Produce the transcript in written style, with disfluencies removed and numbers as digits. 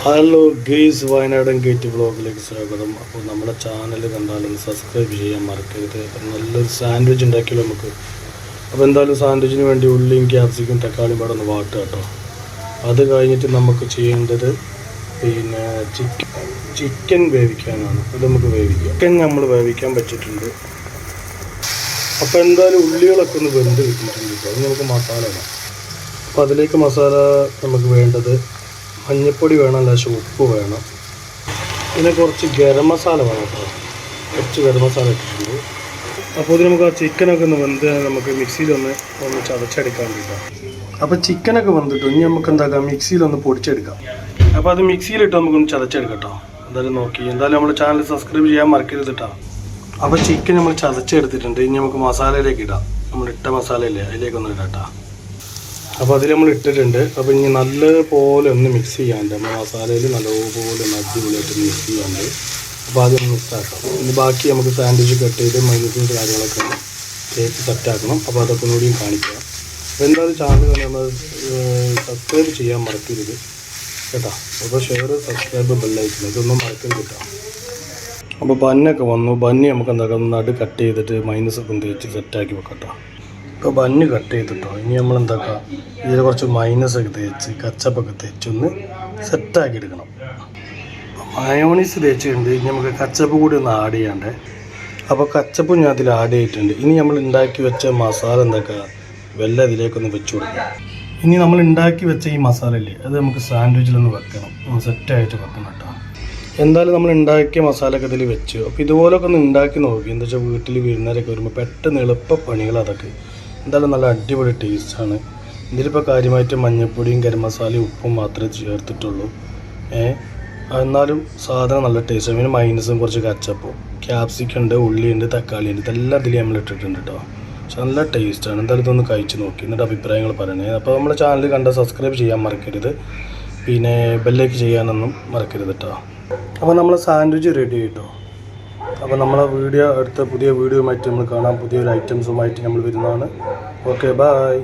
Hello guys, വയനാടൻ gate വ്ളോഗിലേക്ക് സ്വാഗതം. അപ്പോൾ നമ്മുടെ ചാനൽ കണ്ടാലൊന്ന് സബ്സ്ക്രൈബ് ചെയ്യാൻ മറക്കരുത്. നല്ലൊരു സാൻഡ്വിച്ച് ഉണ്ടാക്കിയാലോ നമുക്ക്. അപ്പോൾ എന്തായാലും സാൻഡ്വിച്ചിന് വേണ്ടി ഉള്ളിയും ക്യാപ്സിക്കും തക്കാളിയും പാടെ ഒന്ന് വാട്ടുക കേട്ടോ. അത് കഴിഞ്ഞിട്ട് നമുക്ക് ചെയ്യേണ്ടത് പിന്നെ ചിക്കൻ വേവിക്കാനാണ്. അത് നമുക്ക് വേവിക്കാം. ചിക്കൻ നമ്മൾ വേവിക്കാൻ വെച്ചിട്ടുണ്ട്. അപ്പോൾ എന്തായാലും ഉള്ളികളൊക്കെ ഒന്ന് വെന്ത് കിട്ടിയിട്ടുണ്ട്. അത് നമുക്ക് മസാല ഇടാം. അപ്പോൾ അതിലേക്ക് മസാല നമുക്ക് വേണ്ടത് മഞ്ഞൾപ്പൊടി വേണം, ലേശം ഉപ്പ് വേണം, പിന്നെ കുറച്ച് ഗരം മസാല വേണം കേട്ടോ. കുറച്ച് ഗരം മസാല ഇട്ടിട്ടുണ്ട്. അപ്പോൾ ഇത് നമുക്ക് ആ ചിക്കനൊക്കെ ഒന്ന് വെന്ത് നമുക്ക് മിക്സിയിലൊന്ന് ചതച്ചെടുക്കാൻ വേണ്ടിയിട്ടാണ്. അപ്പോൾ ചിക്കനൊക്കെ വെന്തിട്ട് ഇനി നമുക്ക് എന്താക്കാം, മിക്സിയിലൊന്ന് പൊടിച്ചെടുക്കാം. അപ്പോൾ അത് മിക്സിയിലിട്ട് നമുക്കൊന്ന് ചതച്ചെടുക്കാം കേട്ടോ. എന്തായാലും നോക്കി, എന്തായാലും നമ്മൾ ചാനൽ സബ്സ്ക്രൈബ് ചെയ്യാൻ മറക്കരുത് കേട്ടോ. അപ്പോൾ ചിക്കൻ നമ്മൾ ചതച്ചെടുത്തിട്ടുണ്ട്. ഇനി നമുക്ക് മസാലയിലേക്ക് ഇടാം. നമ്മളിട്ട മസാലയില്ലേ, അതിലേക്കൊന്ന് ഇടാം കേട്ടോ. അപ്പോൾ അതിൽ നമ്മൾ ഇട്ടിട്ടുണ്ട്. അപ്പോൾ ഇനി നല്ലപോലെ ഒന്ന് മിക്സ് ചെയ്യാണ്ട്, നമ്മൾ മസാലയിൽ നല്ലപോലെ ഒന്ന് അടിപൊളിയായിട്ട് മിക്സ് ചെയ്യാണ്ട്. അപ്പോൾ അതൊന്ന് മിക്സാക്കാം. ഇനി ബാക്കി നമുക്ക് സാൻഡ്വിച്ച് കട്ട് ചെയ്ത് മൈനസിൻ്റെ കാര്യങ്ങളൊക്കെ ഒന്ന് തേച്ച് സെറ്റാക്കണം. അപ്പോൾ അതൊക്കെ കൂടിയും കാണിക്കാം. അപ്പോൾ എന്തായാലും ചാനൽ നമ്മൾ സബ്സ്ക്രൈബ് ചെയ്യാൻ മറക്കരുത് കേട്ടോ. അപ്പോൾ ഷെയർ, സബ്സ്ക്രൈബ്, ബെല്ലൈക്കൺ ഇതൊന്നും മറക്കരുത് കേട്ടോ. അപ്പോൾ ബന്നൊക്കെ വന്നു. ബന്നി നമുക്ക് എന്താക്കാം, നടു കട്ട് ചെയ്തിട്ട് മൈനസൊക്കെ ഒന്ന് തേച്ച് സെറ്റാക്കി വെക്കാം കേട്ടോ. ഇപ്പോൾ ബന്ന് കട്ട് ചെയ്തിട്ടോ. ഇനി നമ്മൾ എന്താക്കുക, ഇതിൽ കുറച്ച് മൈനസൊക്കെ തേച്ച് കച്ചപ്പൊക്കെ തേച്ചൊന്ന് സെറ്റാക്കി എടുക്കണം. മയോണീസ് തേച്ചിട്ടുണ്ട്. ഇനി നമുക്ക് കച്ചപ്പ് കൂടി ഒന്ന് ആഡ് ചെയ്യാണ്ടേ. അപ്പോൾ കച്ചപ്പ് ഞാൻ അതിൽ ആഡ് ചെയ്തിട്ടുണ്ട്. ഇനി നമ്മൾ ഉണ്ടാക്കി വെച്ച മസാല എന്താക്കുക, വെള്ളം ഇതിലേക്കൊന്ന് വെച്ച് കൊടുക്കണം. ഇനി നമ്മൾ ഉണ്ടാക്കി വെച്ച ഈ മസാല ഇല്ലേ, അത് നമുക്ക് സാൻഡ്വിച്ചിലൊന്ന് വെക്കണം. സെറ്റായിട്ട് വെക്കണം കേട്ടോ. എന്തായാലും നമ്മൾ ഉണ്ടാക്കിയ മസാലയൊക്കെ ഇതിൽ വെച്ചു. അപ്പോൾ ഇതുപോലൊക്കെ ഒന്ന് ഉണ്ടാക്കി നോക്കി. എന്താ വെച്ചാൽ വീട്ടിൽ വിരുന്നവരൊക്കെ വരുമ്പോൾ പെട്ടെന്ന് എളുപ്പ പണികൾ അതൊക്കെ. എന്തായാലും നല്ല അടിപൊളി ടേസ്റ്റാണ്. ഇതിലിപ്പോൾ കാര്യമായിട്ട് മഞ്ഞൾപ്പൊടിയും ഗരം മസാലയും ഉപ്പും മാത്രമേ ചേർത്തിട്ടുള്ളൂ. എന്നാലും സാധനം നല്ല ടേസ്റ്റാണ്. പിന്നെ മൈനസും കുറച്ച് കച്ചപ്പും ക്യാപ്സിക്കുണ്ട്, ഉള്ളിയുണ്ട്, തക്കാളിയുണ്ട്, ഇതെല്ലാം ഇതിൽ നമ്മൾ ഇട്ടിട്ടുണ്ട് കേട്ടോ. പക്ഷെ നല്ല ടേസ്റ്റാണ്. എന്തായാലും ഇതൊന്ന് കഴിച്ച് നോക്കി, എന്നിട്ട് അഭിപ്രായങ്ങൾ പറയണേ. അപ്പോൾ നമ്മുടെ ചാനൽ കണ്ട സബ്സ്ക്രൈബ് ചെയ്യാൻ മറക്കരുത്. പിന്നെ ബെല്ലേക്ക് ചെയ്യാനൊന്നും മറക്കരുത് കേട്ടോ. അപ്പോൾ നമ്മൾ സാൻഡ്വിച്ച് റെഡി കേട്ടോ. അപ്പോൾ നമ്മളെ അടുത്ത പുതിയ വീഡിയോയുമായിട്ട് നമ്മൾ കാണാം. പുതിയൊരു ഐറ്റംസുമായിട്ട് നമ്മൾ വരുന്നതാണ്. Okay, by.